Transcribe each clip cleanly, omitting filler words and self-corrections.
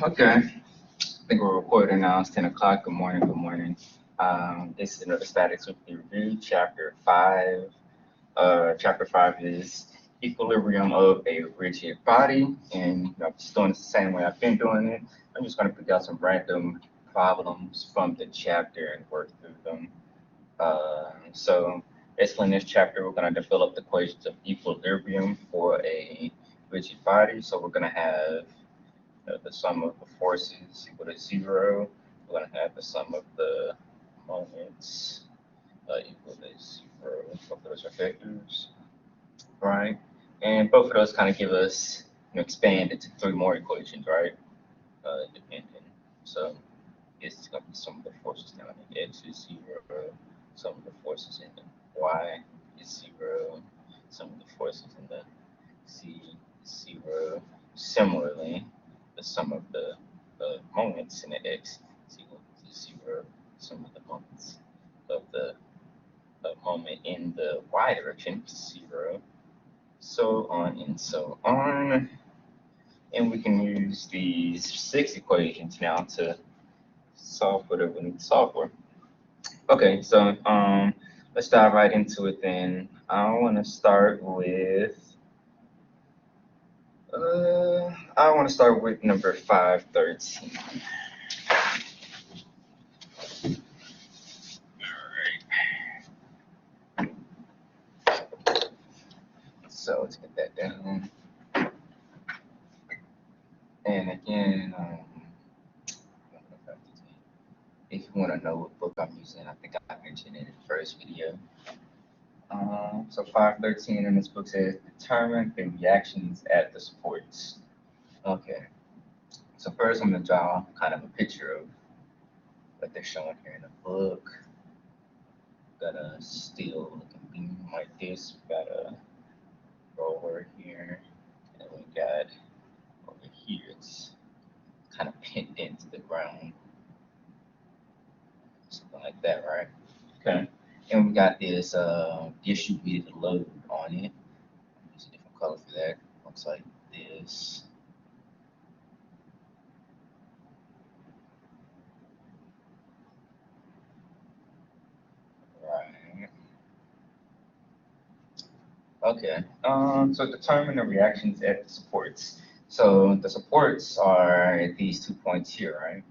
Okay, I think we're recording now. It's 10 o'clock. Good morning. Good morning. This is another Statics Weekly Review, Chapter 5. Chapter 5 is equilibrium of a rigid body. And I'm just doing it the same way I've been doing it. I'm just going to pick out some random problems from the chapter and work through them. So basically in this chapter, we're going to develop the equations of equilibrium for a rigid body. So we're going to have the sum of the forces equal to 0. We're going to have the sum of the moments equal to 0. Both of those are vectors, right? And both of those kind of give us, expand into 3 more equations, right? Dependent. So it's going to be sum of the forces down in x is 0, sum of the forces in the y is 0, sum of the forces in the z is 0. Similarly, the sum of the moments in the x is equal to 0. Sum of the moments of the moment in the y direction is 0. So on and so on. And we can use these 6 equations now to solve whatever we need to solve for. Okay, so let's dive right into it then. I want to start with number 513. So let's get that down. And again, if you want to know what book I'm using, I think I mentioned it in the first video. So 513 in this book says determine the reactions at the supports. Okay. So first I'm going to draw kind of a picture of what they're showing here in the book. Got a steel looking beam like this. Got a roller here. And we got over here, it's kind of pinned into the ground. Something like that, right? Okay. And we got this distributed load on it. Use a different color for that. Looks like this. Right. Okay. So determine the reactions at the supports. So the supports are at these 2 points here, right?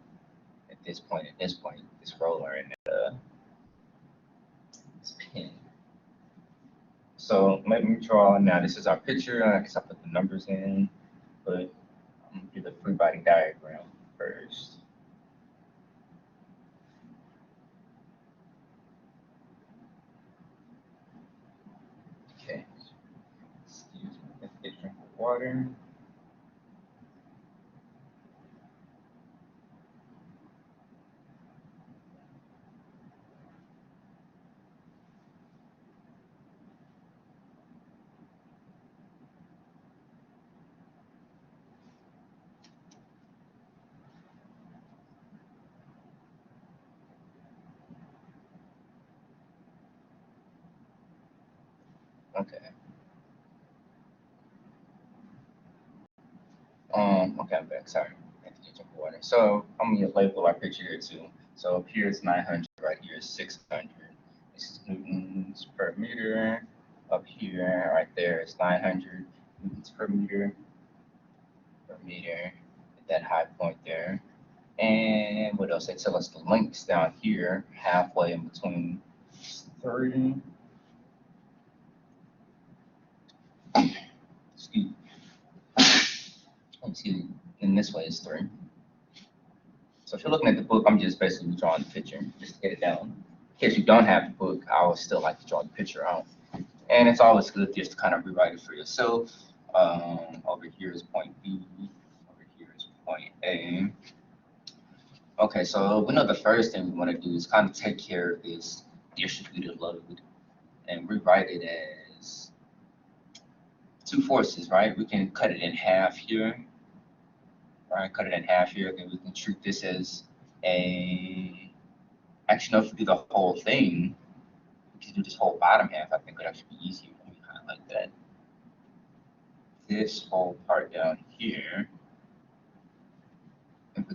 At this point, this roller, and this pin. So let me draw now. This is our picture. I guess I put the numbers in, but I'm gonna do the free body diagram first. Okay. Excuse me. Let's get a drink of water. Okay. Okay, I'm back. Sorry. I have to get a drink of water. So I'm gonna label our picture here too. So up here is 900, right here is 600. This is newtons per meter. Up here, right there is 900 newtons per meter at that high point there. And what else? They tell us the lengths down here, halfway in between 3. Excuse me. And this way is 3. So if you're looking at the book, I'm just basically drawing the picture just to get it down. In case you don't have the book, I would still like to draw the picture out. And it's always good just to kind of rewrite it for yourself. Over here is point B. Over here is point A. Okay, so we know the first thing we want to do is kind of take care of this distributed load and rewrite it as 2 forces, right? We can cut it in half here. Right, cut it in half here, then we can treat this as actually, no, if we do the whole thing, we can do this whole bottom half. I think it would actually be easier. Let me highlight that. This whole part down here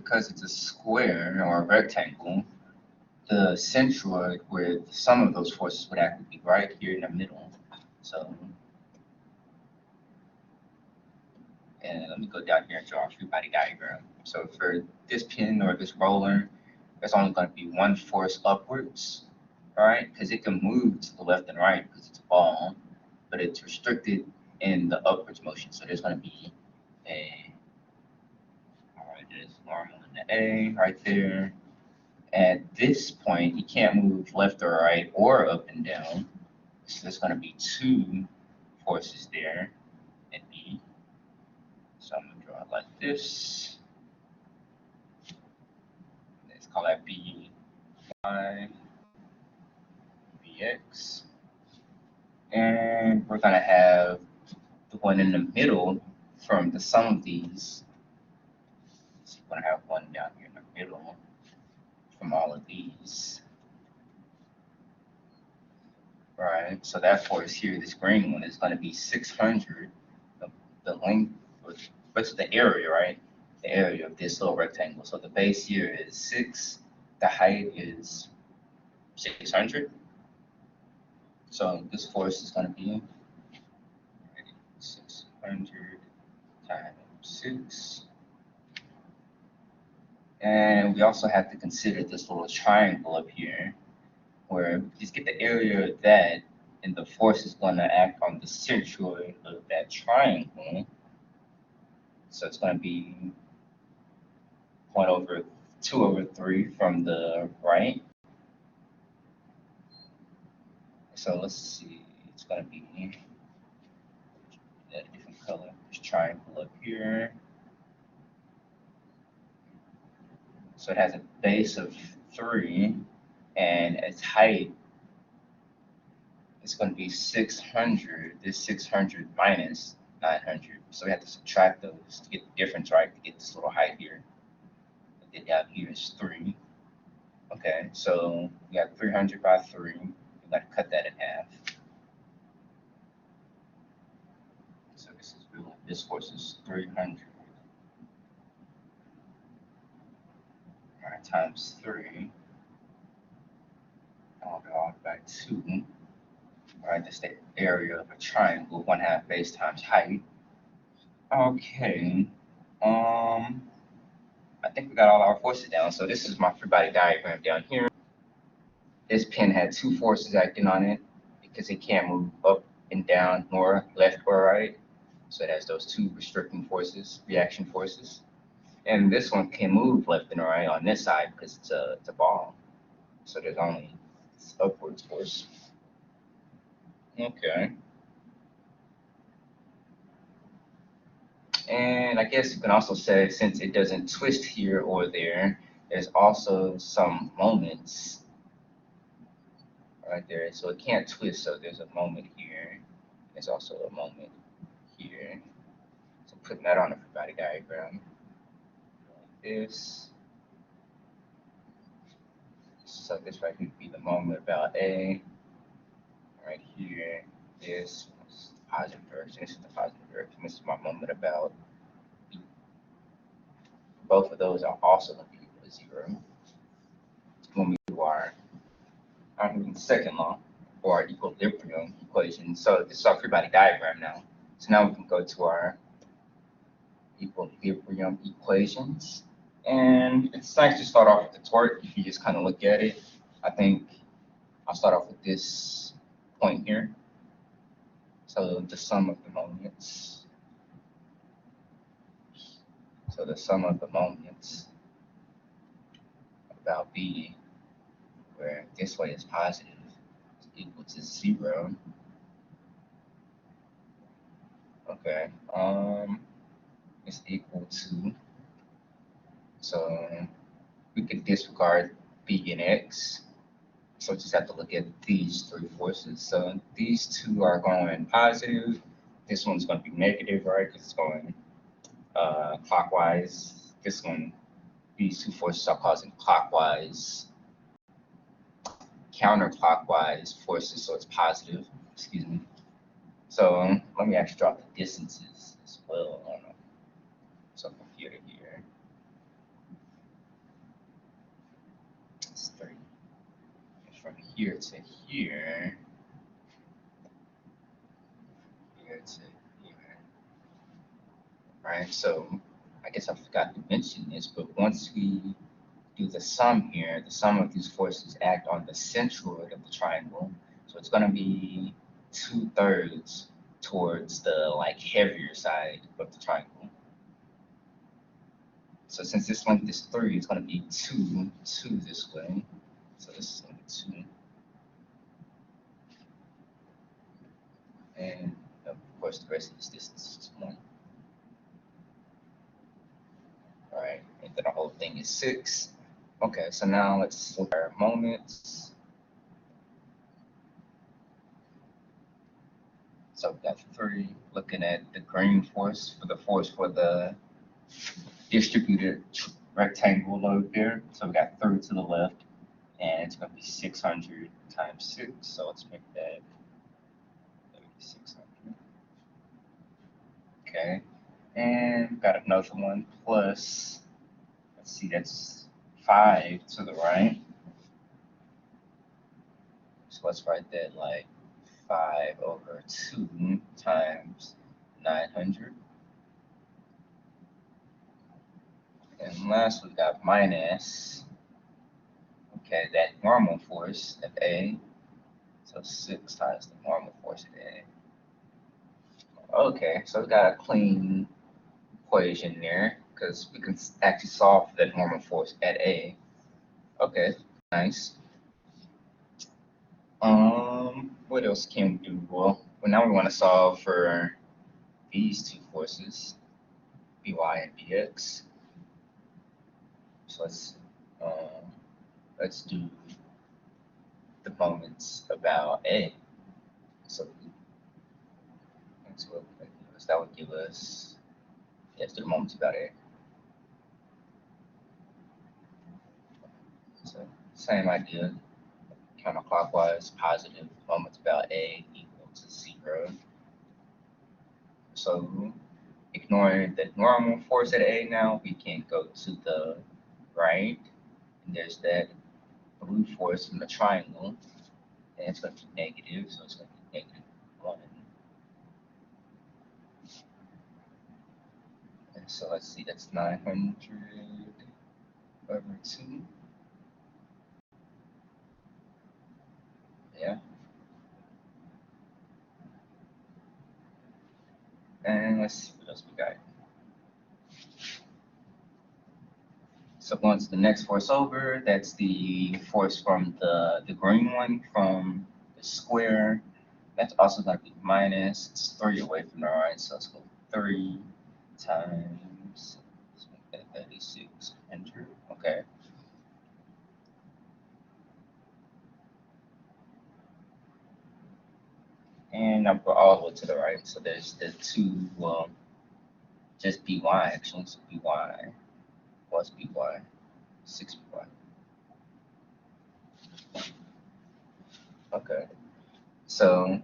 because it's a square or a rectangle, the centroid where the sum of those forces would actually be right here in the middle. So, and let me go down here and draw a free body diagram. So for this pin or this roller, there's only going to be one force upwards, all right? Because it can move to the left and right because it's a ball, but it's restricted in the upwards motion. So there's going to be a, all right, there's normal in the A right there. At this point, you can't move left or right or up and down. So there's going to be two forces there at B. So I'm going to draw it like this. Let's call that BY, BX. And we're going to have the one in the middle from the sum of these. So we're going to have one down here in the middle from all of these. Right, so that force here, this green one, is going to be 600, the length, what's the area, right? The area of this little rectangle. So the base here is 6, the height is 600. So this force is going to be 600 times 6. And we also have to consider this little triangle up here, where we just get the area of that, and the force is going to act on the centroid of that triangle. So it's going to be 2/3 from the right. So let's see, it's going to be a different color. This triangle up here. So it has a base of 3, and its height is going to be 600. This 600 minus 900. So we have to subtract those to get the difference, right? To get this little height here. What they got here is 3. Okay, so we got 300 by 3. We got to cut that in half. So this force is 300. All right, times 3. I'll go all by 2. All right, that's the area of a triangle, 1/2 base times height. Okay. I think we got all our forces down. So this is my free body diagram down here. This pin had 2 forces acting on it because it can't move up and down nor left or right. So it has those 2 restricting forces, reaction forces. And this one can move left and right on this side because it's a ball. So there's only this upwards force. Okay. And I guess you can also say, since it doesn't twist here or there, there's also some moments right there. So it can't twist, so there's a moment here. There's also a moment here. So putting that on a free body diagram. Like this. So this right here would be the moment about A. Right here, this is the positive direction. This is the positive direction. This is my moment about B. Both of those are also going to be equal to 0. When we do our second law, or our equilibrium equation. So this is our free body diagram now. So now we can go to our equilibrium equations. And it's nice to start off with the torque if you just kind of look at it. I think I'll start off with this point here. So the sum of the moments. So the sum of the moments about B, where this way is positive, is equal to 0. Okay, it's equal to, so we could disregard B and X. So just have to look at these 3 forces. So these 2 are going positive. This one's going to be negative, right? Because it's going clockwise. This one, these 2 forces are causing clockwise, counterclockwise forces, so it's positive. Excuse me. So let me actually drop the distances as well. So from here to here. here to here, here to here, right? So I guess I forgot to mention this, but once we do the sum here, the sum of these forces act on the centroid of the triangle. So it's going to be 2/3 towards the like heavier side of the triangle. So since this length is 3, it's going to be 2 this way. So this is going to be 2. And of course, the rest of this distance is 1. All right, and then the whole thing is 6. Okay, so now let's look at our moments. So we got 3. Looking at the green force for the distributed rectangle load there. So we got 3 to the left, and it's going to be 600 times 6. So let's make that 600. Okay, and we've got another one plus, let's see, that's 5 to the right. So let's write that like 5/2 times 900. And last we've got minus, okay, that normal force at A. So 6 times the normal force at A. Okay, so we've got a clean equation there because we can actually solve for that normal force at A. Okay, nice. What else can we do? Well, now we want to solve for these two forces, By and Bx. So let's do the moments about A. So that would give us, let's do the moments about A. So same idea, counterclockwise, positive moments about A equal to 0. So ignoring the normal force at A now, we can go to the right, and there's that blue force from the triangle, and it's going to be negative, so it's going to be -1. And so let's see, that's 900/2. Yeah. And let's see what else we got. So going to the next force over, that's the force from the green one from the square. That's also going to be minus, it's 3 away from the right, so it's going to be 3 times 3,600. Okay. And I'll go all the way to the right. So there's the 2, well, just By actually. So By, what's By? 6By. Okay. So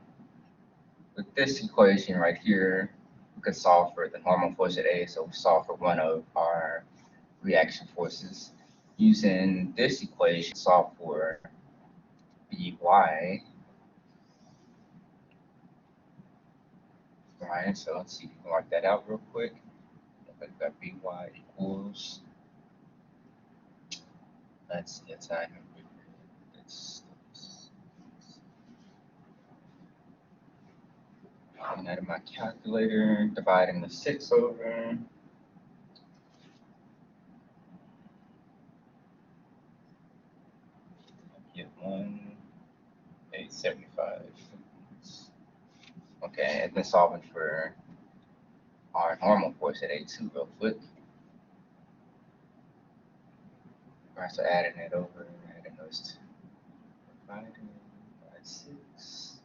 with this equation right here, we could solve for the normal force at A. So we solve for one of our reaction forces. Using this equation, solve for By. Right, so let's see if we can work that out real quick. We've got By equals, let's see, that's 900. Looking at my calculator, dividing the 6 over. Get 1,875. Okay, and then solving for our normal force at A2 real quick. All right, so adding it over, adding those two. Divided by 6.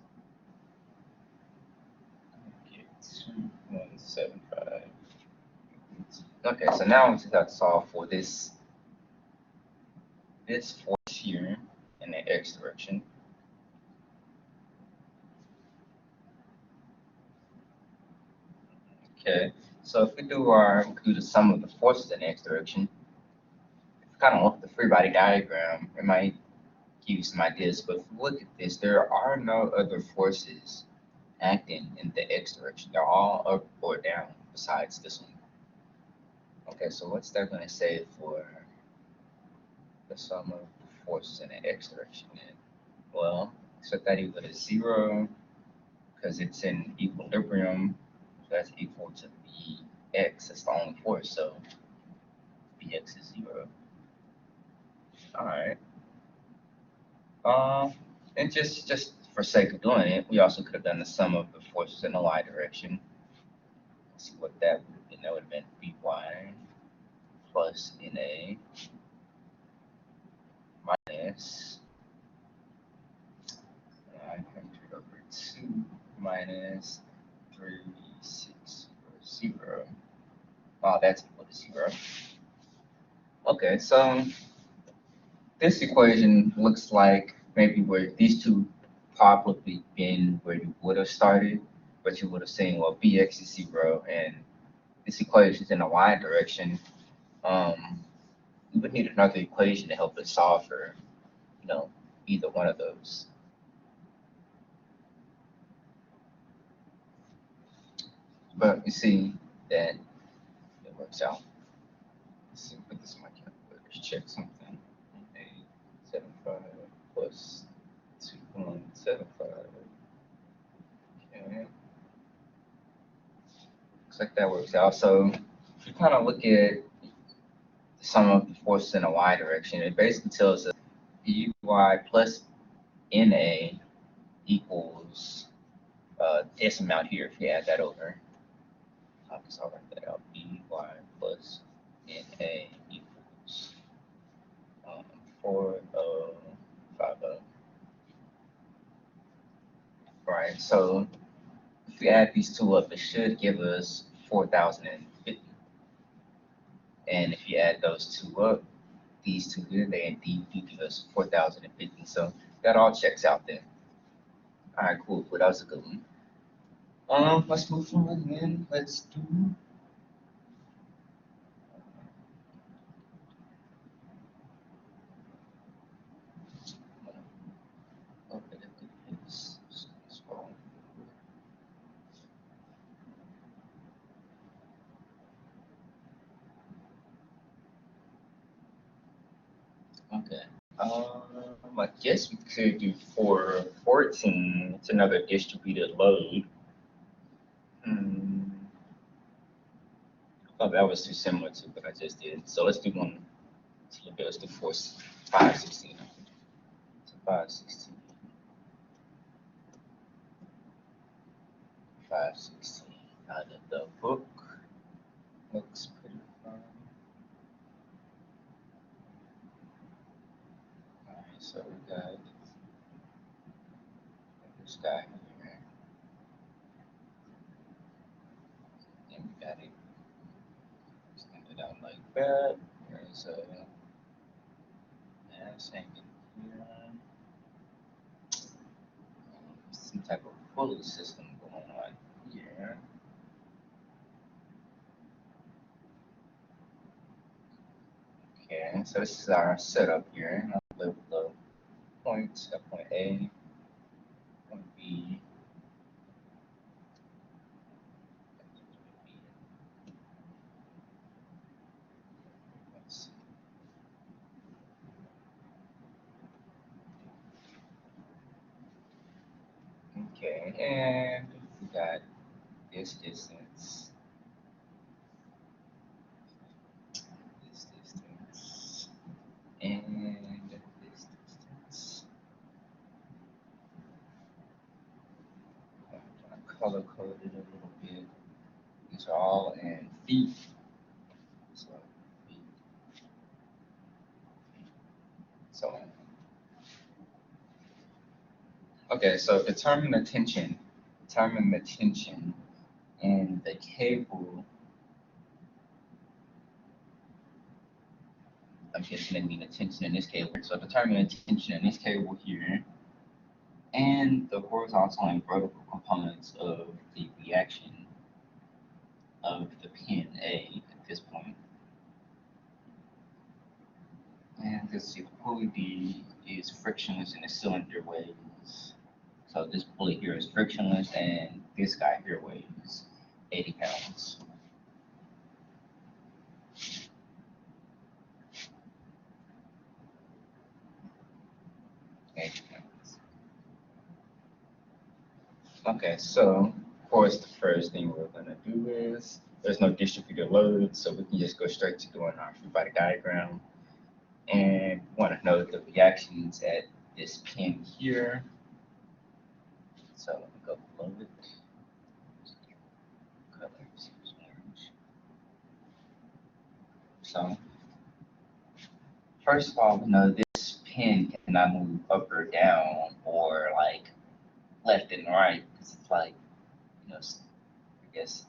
Get 2,175. Okay, so now we just have to solve for this force here in the x direction. Okay, so if we do the sum of the forces in the x direction, if we kind of look at the free body diagram, it might give you some ideas. But if you look at this, there are no other forces acting in the x direction. They're all up or down besides this one. Okay, so what's that going to say for the sum of the forces in the x direction then? Well, set that equal to 0 because it's in equilibrium. So that's equal to Bx. That's the only force, so Bx is 0. All right. And just for sake of doing it, we also could have done the sum of the forces in the y direction. Let's see what that would have been. That would have been By plus Na minus 900 over 2 minus 3640. Oh, that's equal to 0. Okay, so this equation looks like maybe where these two probably been where you would have started, but you would have seen, well, Bx is 0, and this equation is in the y direction. We would need another equation to help us solve for, either one of those. But you see that it works out. Let's see, put this in my calculator. Let's check something. 875 plus 2.75. Okay. Looks like that works out. So if you kind of look at the sum of the forces in the y direction, it basically tells us By plus Na equals this amount here if you add that over. I'll write that out. By plus Na equals 4050. Right, so if we add these two up, it should give us 4,050. And if you add those two up, these two here, they indeed do give us 4,050. So that all checks out then. All right, cool. Well, that was a good one. Let's move on then. Let's do. Okay. I guess we could do 414. It's another distributed load. Oh, that was too similar to what I just did. So let's do one. Let's do 516. So 516. 516 out of the book. Looks pretty fun. Alright, so we got this guy here. And we got it extended out like that. There's a mass hanging here. Some type of pulley system going on here. Okay, so this is our setup here. I'll live the points at point A, point B. Okay, and we got this distance, and this distance. I'm going to color code it a little bit. These are all in feet. So, feet. So on. Okay, so determine the tension in the cable. I'm guessing they mean the tension in this cable. So determine the tension in this cable here, and the horizontal and vertical components of the reaction of the pin A at this point. And because see, the pulley D is frictionless and the cylinder weighs. So this pulley here is frictionless, and this guy here weighs 80 pounds. 80 pounds. Okay, so of course the first thing we're gonna do is there's no distributed load, so we can just go straight to doing our free body diagram. And we want to know the reactions at this pin here. So let me go below it. Colors, orange. So first of all, we know this pin cannot move up or down or like left and right because it's like, you know, I guess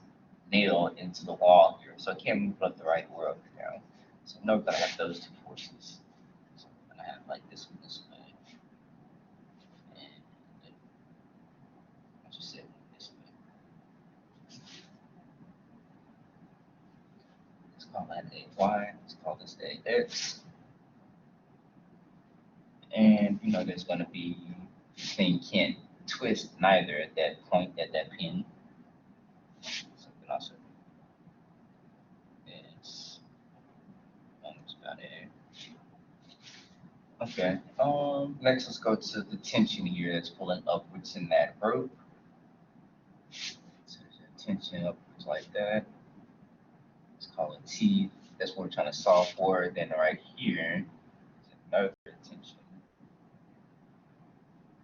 nailed into the wall here. So it can't move left or right or up or down. So we know we're gonna have those two forces. So we're gonna have like this one this way. And I just said this way. Let's call that a y. Let's call this a x. And you know there's gonna be thing can't twist neither at that point at that pin. Something also is almost about it. Okay. Next let's go to the tension here that's pulling upwards in that rope. So there's a tension upwards like that. Let's call it T. That's what we're trying to solve for. Then right here is another tension.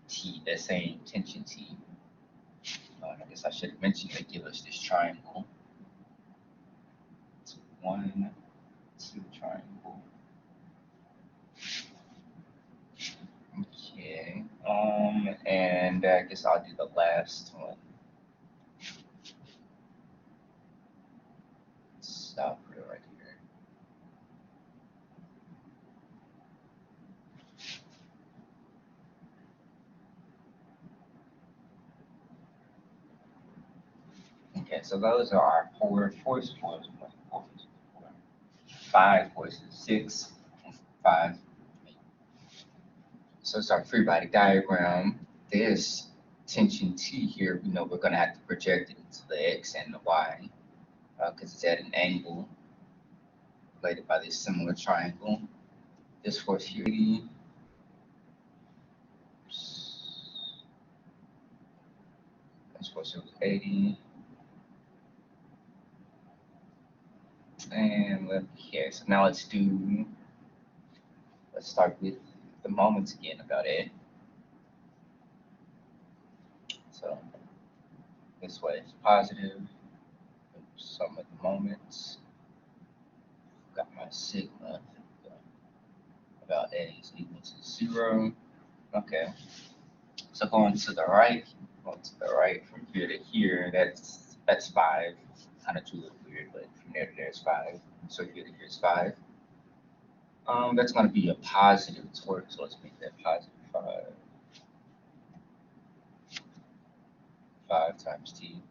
T, that same tension T. I guess I should have mentioned they give us this triangle. It's 1, 2 triangle. Okay. And I guess I'll do the last one. Stop it right here. Okay, so those are our 4 forces. 5 forces, 6, 5. So it's our free body diagram. This tension T here, we know we're going to have to project it into the X and the Y because it's at an angle related by this similar triangle. This force here, 80. This force was 80. And okay, so now let's start with the moments again about it. So this way is positive. Some of the moments. Got my sigma. About A is equal to 0. Okay. So going to the right from here to here, that's 5. Kind of too weird, but from there to there is 5. So here to here is 5. That's going to be a positive torque, so let's make that positive 5. 5 times T.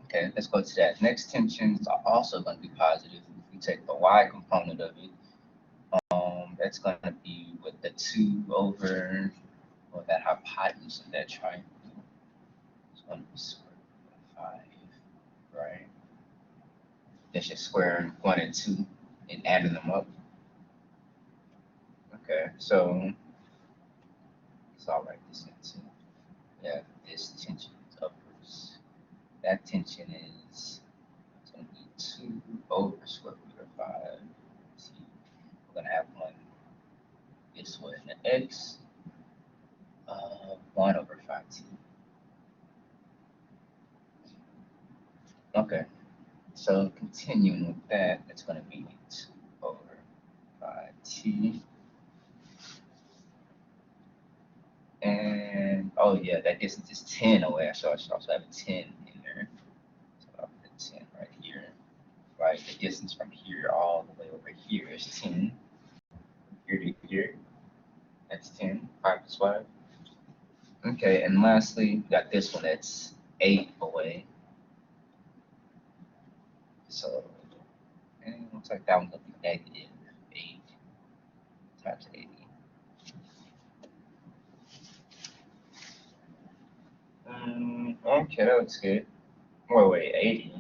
Okay, let's go to that. Next tensions are also going to be positive. If we take the Y component of it, that's going to be with the 2 over that hypotenuse of that triangle. It's going to be square root of 5, right? That's just squaring 1 and 2 and adding them up. Okay, so I'll write this into. Yeah, this tension is upwards. That tension is going to be 2 over square root of 5. See, we're going to have one this way, and the X 1 over 5T. Okay, so continuing with that, it's going to be 2 over 5T. And, oh yeah, that distance is 10 away, so I should also have a 10 in there. So I'll put 10 right here. Right, the distance from here all the way over here is 10. Here to here, that's 10, 5 plus 5. Okay, and lastly, we got this one that's 8 away. So, and it looks like that one's going to be negative 8. times 80. Okay, that looks good. Wait, 80.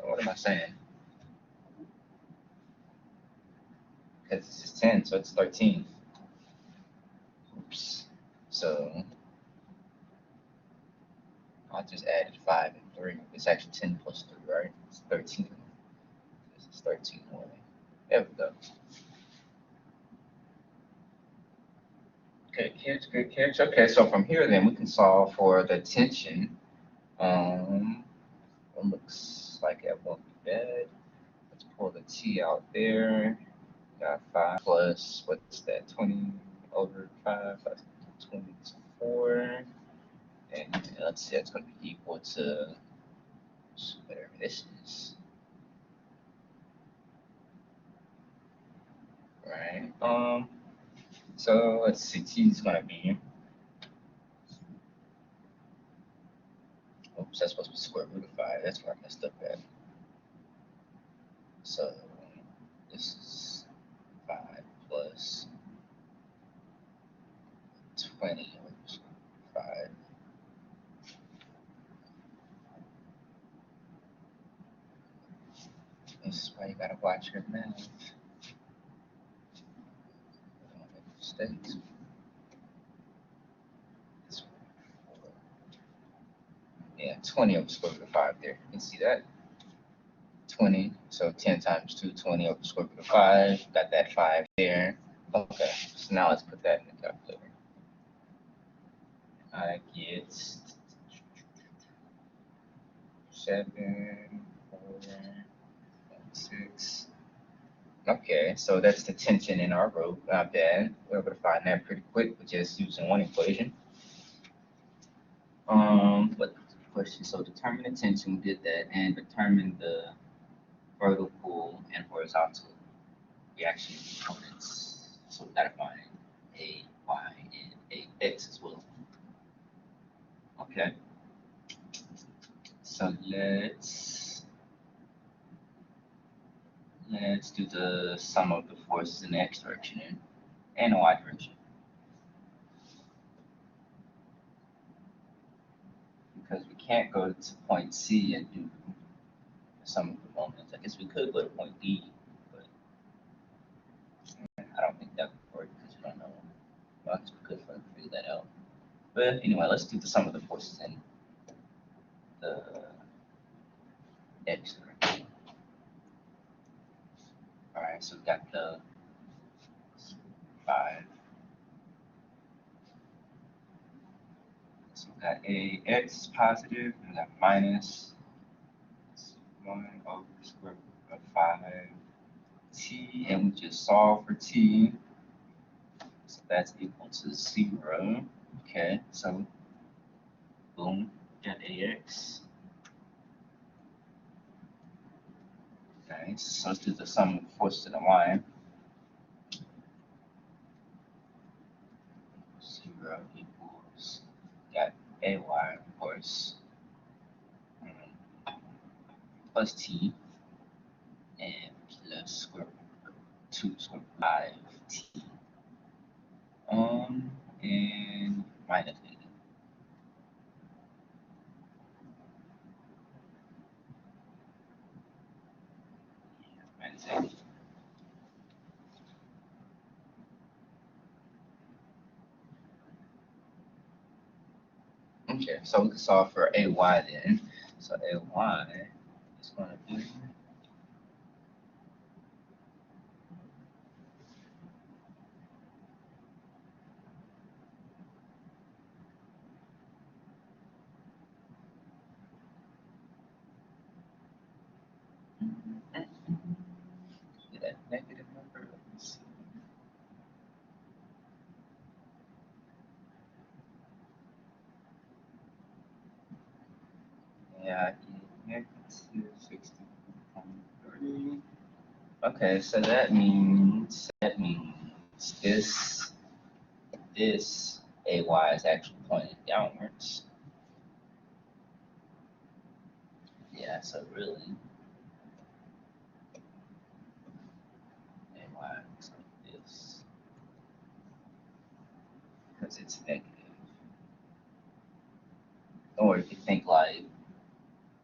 What am I saying? Because this is 10, so it's 13. Oops. So I just added 5 and 3. It's actually 10 plus 3, right? It's 13. This is 13 more. There we go. Good catch, good catch. Okay, so from here then we can solve for the tension. It looks like it won't be bad. Let's pull the T out there. Got 5 plus, what's that, 20 over 5? That's 24. And let's say it's going to be equal to whatever this is. Right? So let's see, T is going to be, oops, that's supposed to be square root of 5. That's where I messed up at. So this is 5 plus 20 over 5. This is why you gotta watch your math. Don't make mistakes. Yeah, 20 over square root of 5 there. You can see that. 20, so 10 times 2, 20 over square root of 5. Got that 5 there. Okay, so now let's put that in the calculator. I get 7, 4, 6. Okay, so that's the tension in our rope. Not bad. We're able to find that pretty quick with just using one equation. But question, so determine the tension, we did that, and determine the vertical and horizontal reaction components. So we gotta find a y and a x as well. Okay. So let's do the sum of the forces in the x direction and the y direction. Because we can't go to point C and do the sum of the moments. I guess we could go to point D, but I don't think that would work because we don't know. Well, I guess we could figure that out. But anyway, let's do the sum of the forces in the x direction. All right, so we got the 5. So we got a x is positive, and we got minus 1 over square root of 5 t, and we just solve for t. So that's equal to 0. Okay, so boom, got ax. Okay, so let's do the sum of the forces in the line. 0 equals, got ay, of course, plus t, and plus square root of 2 square root of 5t. And minus 80. Minus 80. Okay, so we can solve for ay then. So ay is going to be that negative number. Let's see. Yeah, negative 60.3. Okay, so that means this ay is actually pointed downwards. Yeah, so really ay looks like this. towards its negative. Or if you think like,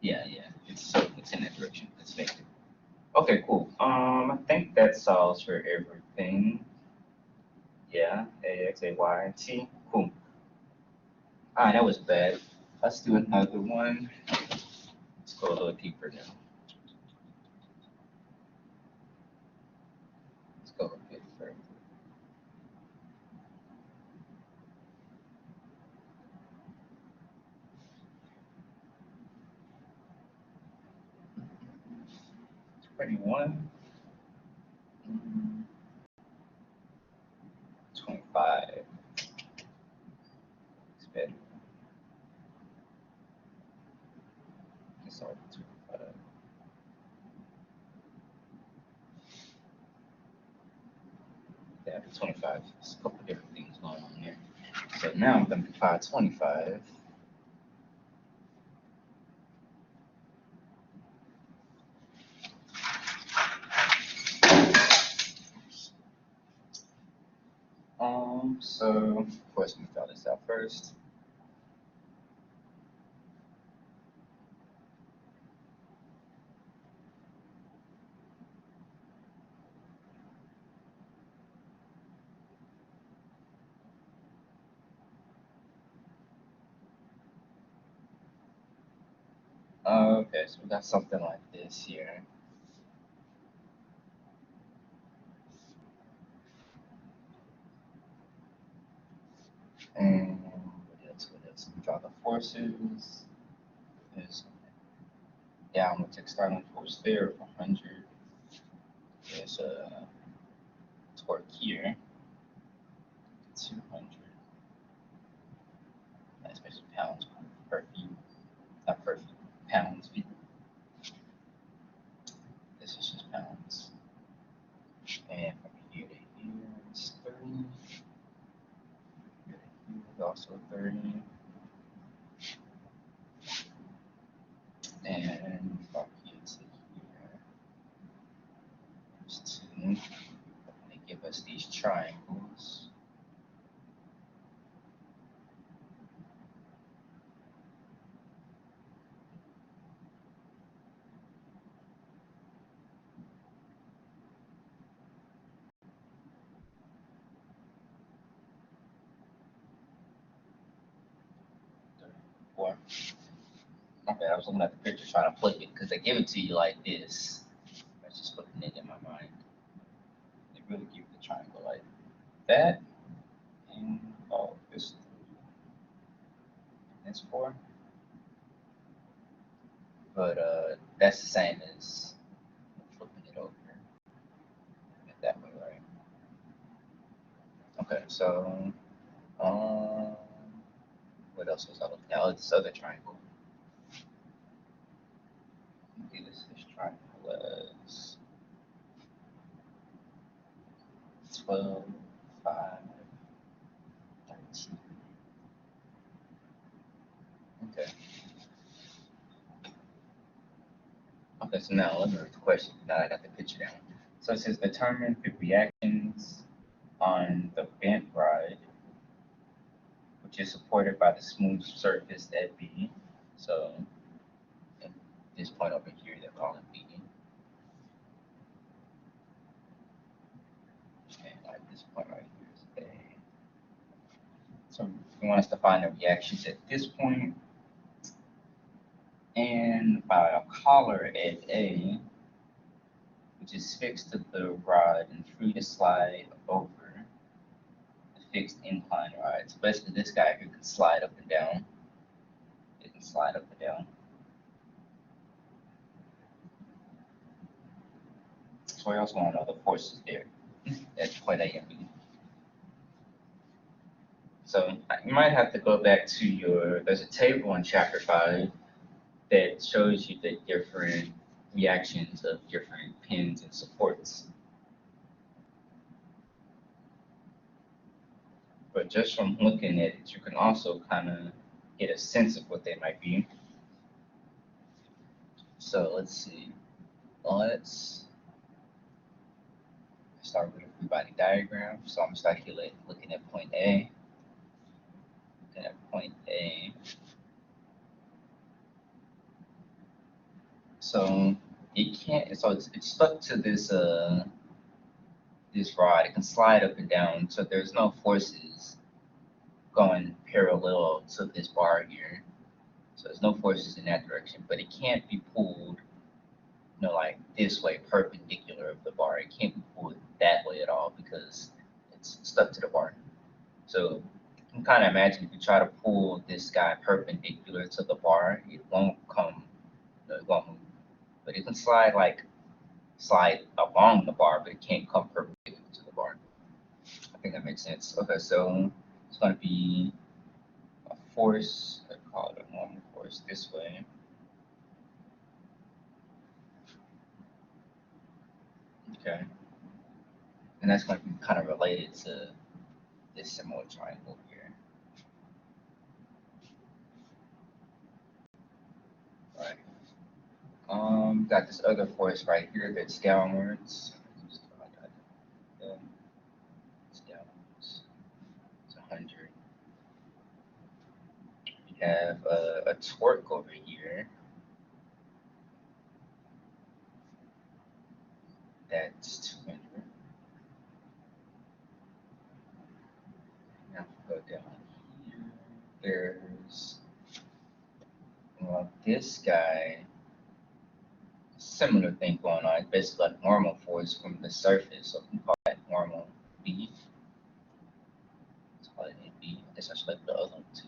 yeah, it's in that direction. It's negative. Okay, cool. I think that solves for everything. Yeah, AX, AY, and T. Cool. Alright, that was bad. Let's do another one. Let's go a little deeper now. Let's go a bit further. Pretty one. 25. It's better. It's already 25. Yeah, 25. There's a couple different things going on there. So now I'm going to apply 25. So of course we fill this out first. Okay, so we got something like this here. And what else? What else? We draw the forces. There's downward external force there of 100. There's a torque here, 200. That's basically pounds per feet, not per feet, pounds feet. This is just pounds. And from here to here, it's 30. Here to here is also 30. And from here to here, there's 2. They give us these triangles. Or, okay, I was looking at the picture trying to flip it because they give it to you like this. That's just putting it in my mind. They really give you the triangle like that. And oh, this is 4. But that's the same as flipping it over that way, right? Okay, so um, what else was I looking at? Oh, this other triangle. Okay, this triangle was 12, 5, 13. Okay. Okay, so now let me read the question. Now I got the picture down. So it says determine the reactions on the bent rod, which is supported by the smooth surface at B. So at this point over here, they're calling B. And like this point right here is A. So we want us to find the reactions at this point. And by a collar at A, which is fixed to the rod and free to slide over the fixed incline rod. So basically this guy here can slide up and down. It can slide up and down. So we also want to know the forces there at point A and B. So you might have to go back to there's a table in chapter 5 that shows you the different reactions of different pins and supports. But just from looking at it, you can also kind of get a sense of what they might be. So let's see. Let's start with a free body diagram. So I'm gonna start here looking at point A. point A. So it can't, so it's stuck to this this rod. It can slide up and down, so there's no forces going parallel to this bar here. So there's no forces in that direction, but it can't be pulled, like this way, perpendicular of the bar. It can't be pulled that way at all because it's stuck to the bar. So you can kind of imagine if you try to pull this guy perpendicular to the bar, it won't come, it won't move. But it can slide along the bar, but it can't come perpendicular to the bar. I think that makes sense. Okay, so it's going to be a force, I call it a normal force this way. Okay. And that's going to be kind of related to this similar triangle here. Right. Got this other force right here that's downwards. It's downwards. It's 100. We have a torque over here. That's 200. Now we go down here. There's this guy. Similar thing going on. It's basically like normal force from the surface. So we can call that normal B. Let's call it NB. I guess I should like the other one too.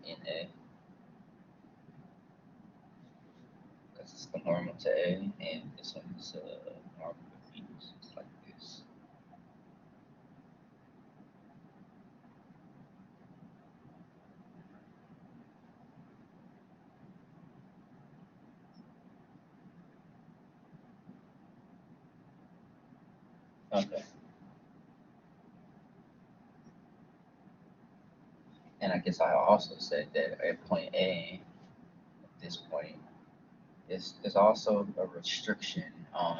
NA. Because it's the normal to A, and this one is normal to B. So it's like this. Okay. And I guess I also said that at point A, at this point, there's also a restriction on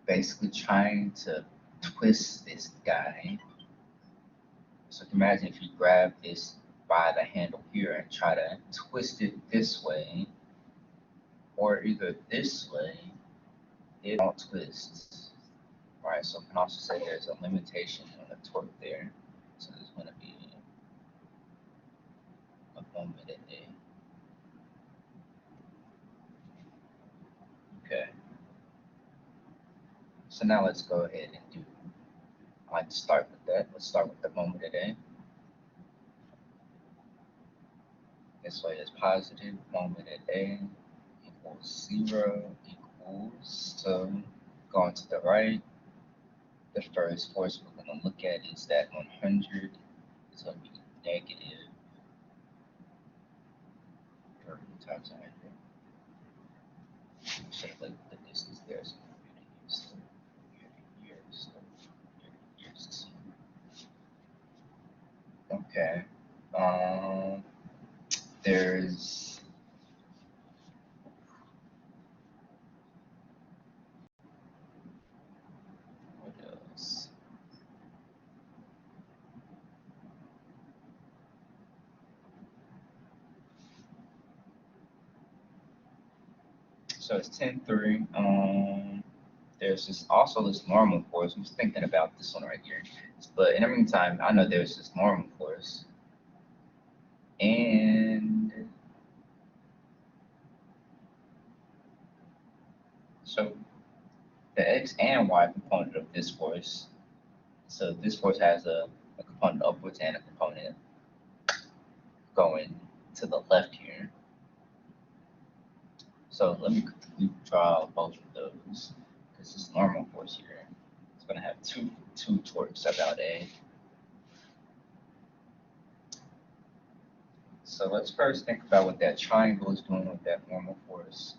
basically trying to twist this guy. So imagine if you grab this by the handle here and try to twist it this way or either this way, it won't twist. Right, so I can also say there's a limitation on the torque there. So there's going to be a moment at A. Okay. So now let's go ahead and do, I like to start with that. Let's start with the moment at A. This way is positive, moment at A equals 0 equals, so going to the right, the first force we're going to look at is that 100 is going to be negative 30 times 100. Should have the distance there, so we're going to use the years. Years. Okay. There's what else? So it's 10-3. There's also this normal force. I'm just thinking about this one right here. But in the meantime, I know there's this normal force. And so the x and y component of this force. So this force has a component upwards and a component going to the left here. So let me quickly draw both of those because this normal force here is going to have two torques about A. So let's first think about what that triangle is doing with that normal force.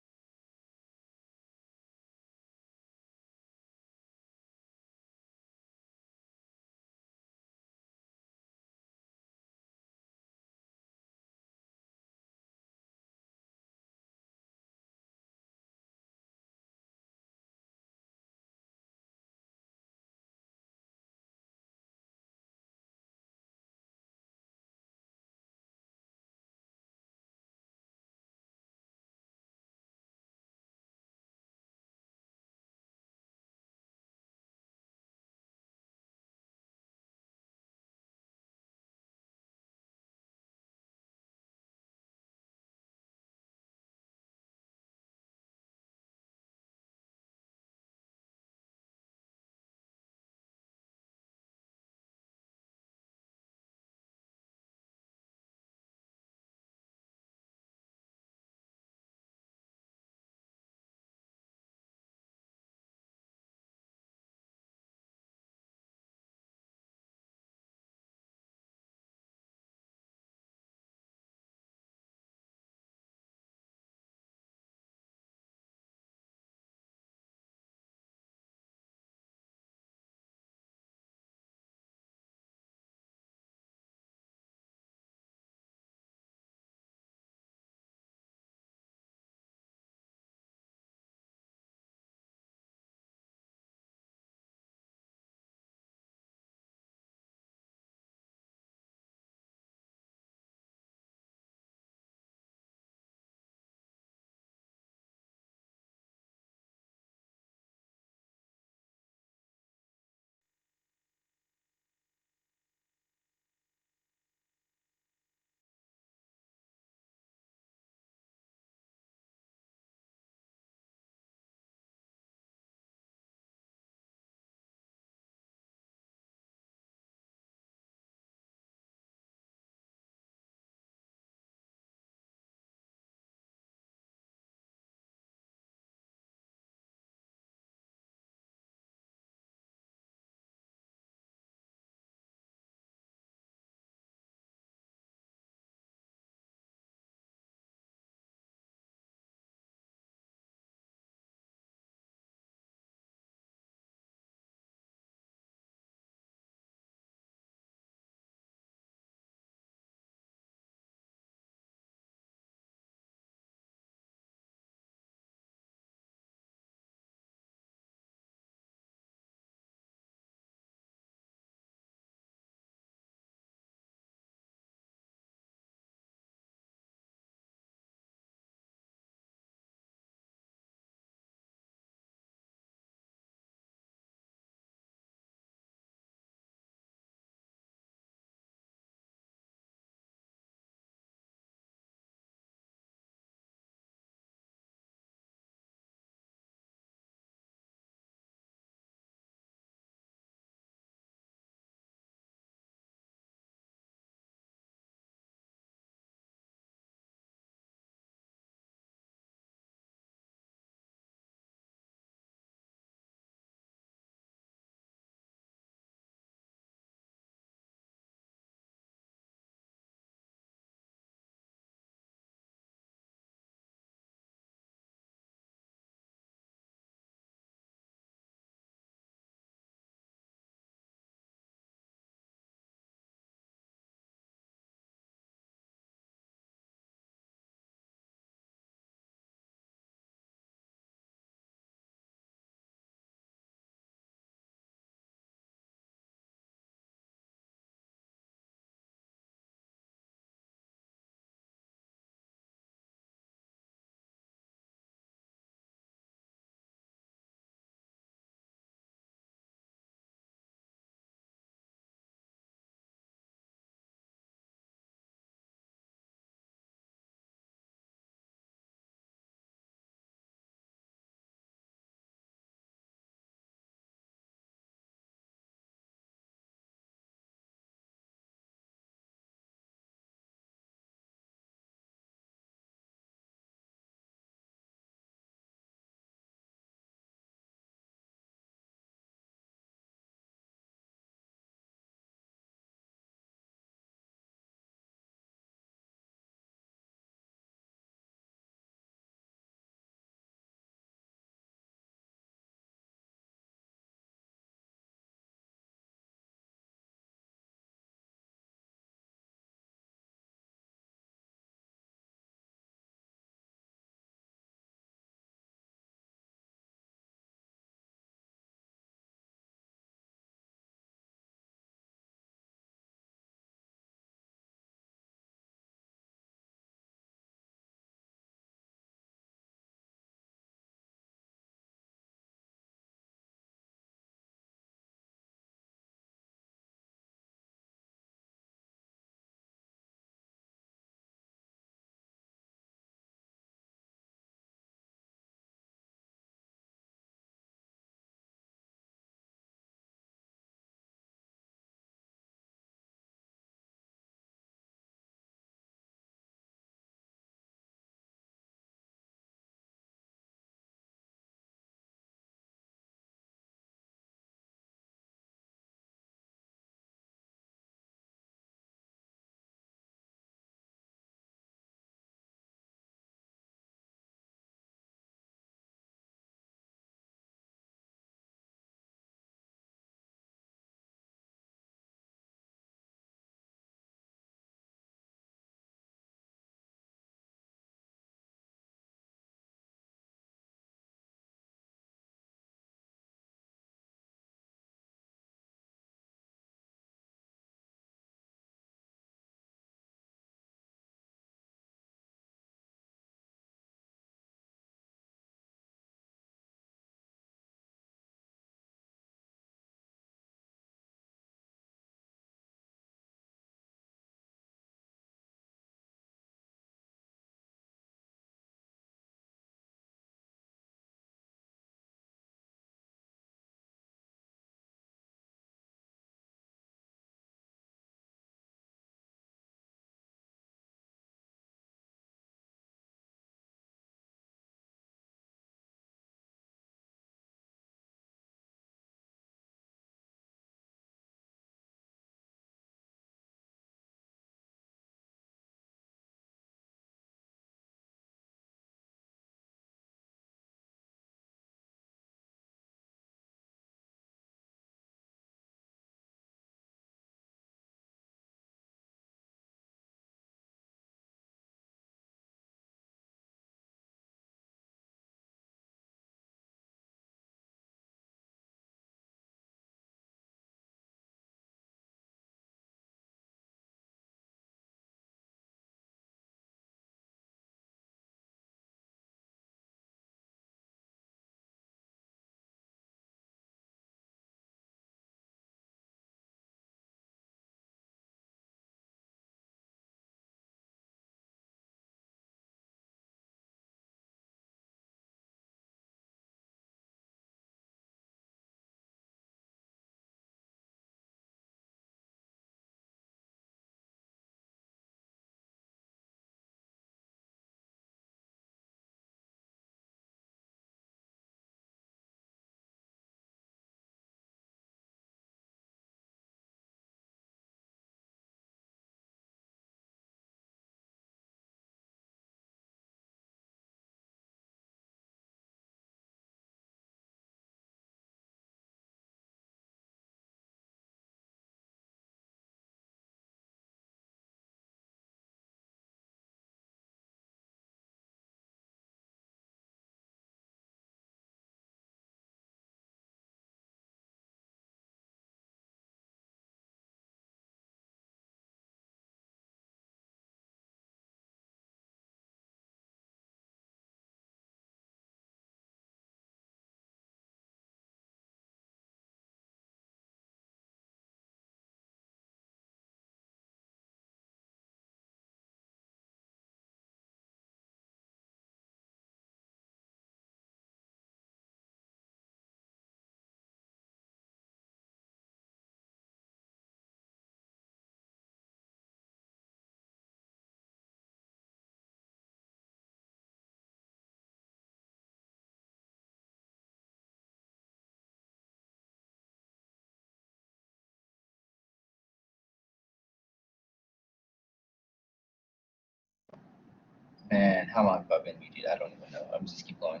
And how long have I been muted? I don't even know. I'm just keep going.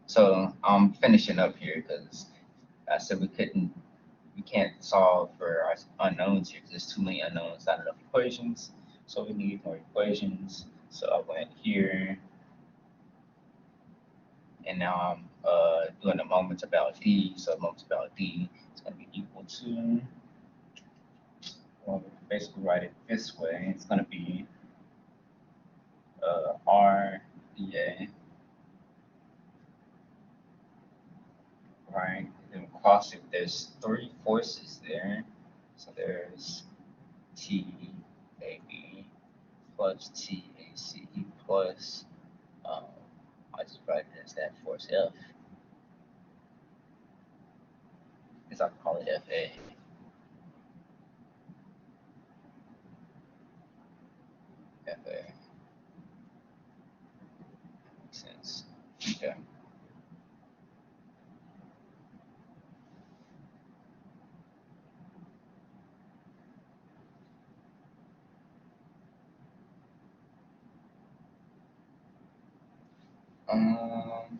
So I'm finishing up here because I said we can't solve for our unknowns here because there's too many unknowns, not enough equations. So we need more equations. So I went here, and now I'm doing the moments about D. So moments about D is going to be equal to, well, basically write it this way. It's going to be R dA, right? Then cross it. There's three forces there. So there's TAB plus TAC plus, um, I just write it as that force F, because I call it FA. FA. Makes sense. Okay.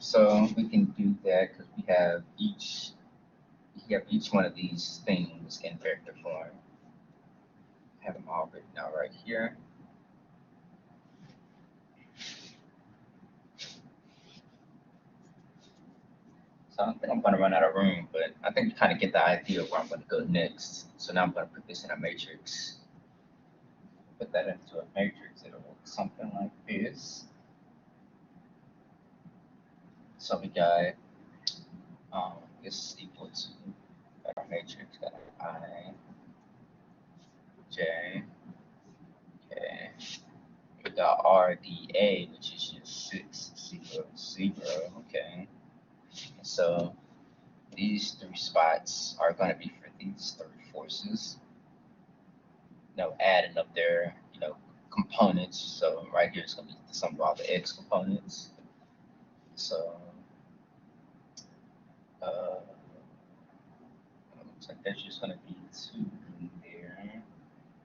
So we can do that because we have each one of these things in vector form. I have them all written out right here. So I think I'm going to run out of room, but I think you kind of get the idea of where I'm going to go next. So now I'm going to put this in a matrix. Put that into a matrix. It'll look something like this. So we got this is equal to our matrix got I, J, K. We got RDA, which is just 6, 0, 0. Okay. So these three spots are going to be for these three forces. Adding up their, components. So right here it's going to be the sum of all the X components. So looks like that's just going to be 2 in there.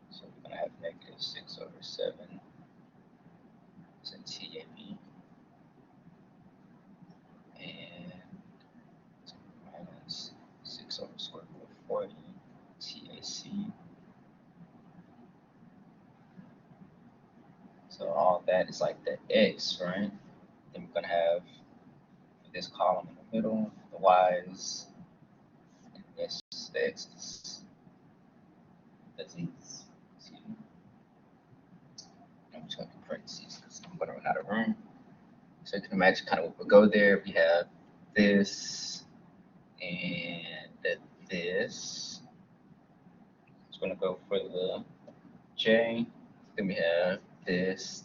So we're going to have negative 6 over 7. So TAB. And minus 6 over square root of 40. TAC. So all that is like the X, right? Then we're going to have this column in the middle, the Y's, and this is the X's, the Z's. I'm just going to do parentheses because I'm going to run out of room. So you can imagine kind of what will go there. We have this and this. It's going to go for the J. Then we have this,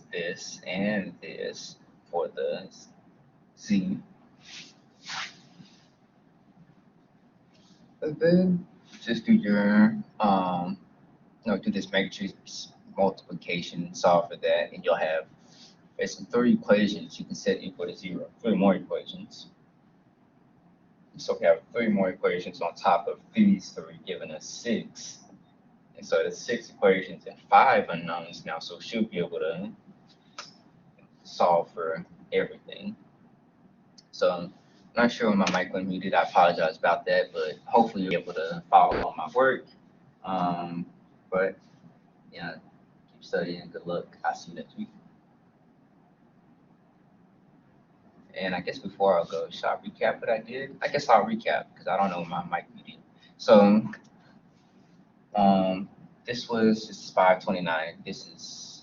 and this for the Z. And then just do your, do this matrix multiplication, solve for that, and you'll have basically 3 equations you can set equal to 0, 3 more equations. So we have 3 more equations on top of these 3, giving us 6. And so there's 6 equations and 5 unknowns now, so we should be able to solve for everything. So I'm not sure when my mic went muted. I apologize about that, but hopefully you'll be able to follow on my work. But yeah, keep studying. Good luck. I'll see you next week. And I guess before I go, should I recap what I did? I guess I'll recap because I don't know my mic muted. So this is 529. This is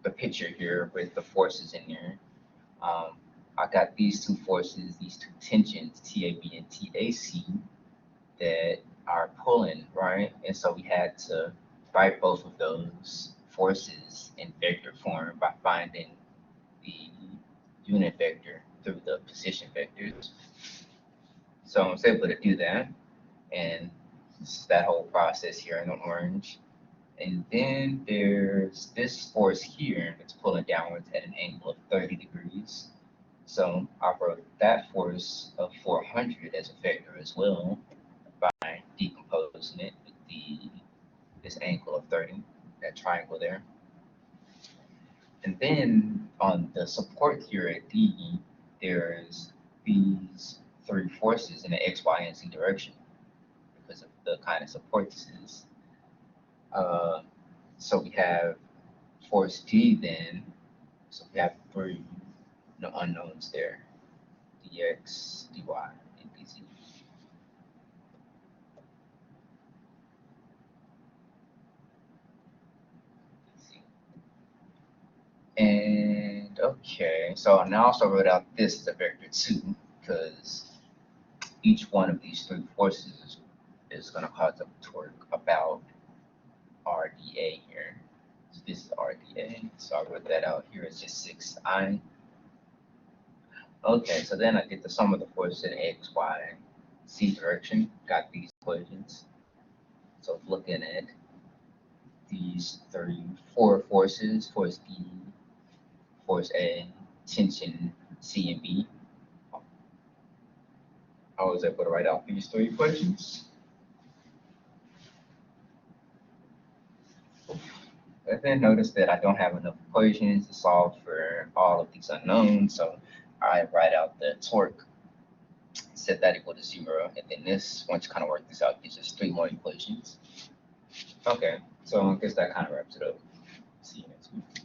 the picture here with the forces in there. I got these 2 forces, these 2 tensions, TAB and TAC, that are pulling, right? And so we had to write both of those forces in vector form by finding the unit vector through the position vectors. So I was able to do that, and it's that whole process here in orange. And then there's this force here that's pulling downwards at an angle of 30 degrees. So I wrote that force of 400 as a vector as well by decomposing it with this angle of 30, that triangle there. And then on the support here at D, there's these three forces in the X, Y, and Z direction because of the kind of support this is. So we have force G then, so we have three unknowns there, dx, dy, and dz. And okay, so now I also wrote out this as a vector too, because each one of these three forces is going to cause a torque about RDA here. So this is RDA, so I wrote that out here. It's just 6I. Okay, so then I get the sum of the forces in X, Y, and Z direction. Got these equations. So looking at these four forces, force E, force A, tension C and B. I was able to write out these three equations. But then notice that I don't have enough equations to solve for all of these unknowns, so I write out the torque, set that equal to 0, and then this, once you kind of work this out, gives us three more equations. Okay, so I guess that kind of wraps it up. See you next week.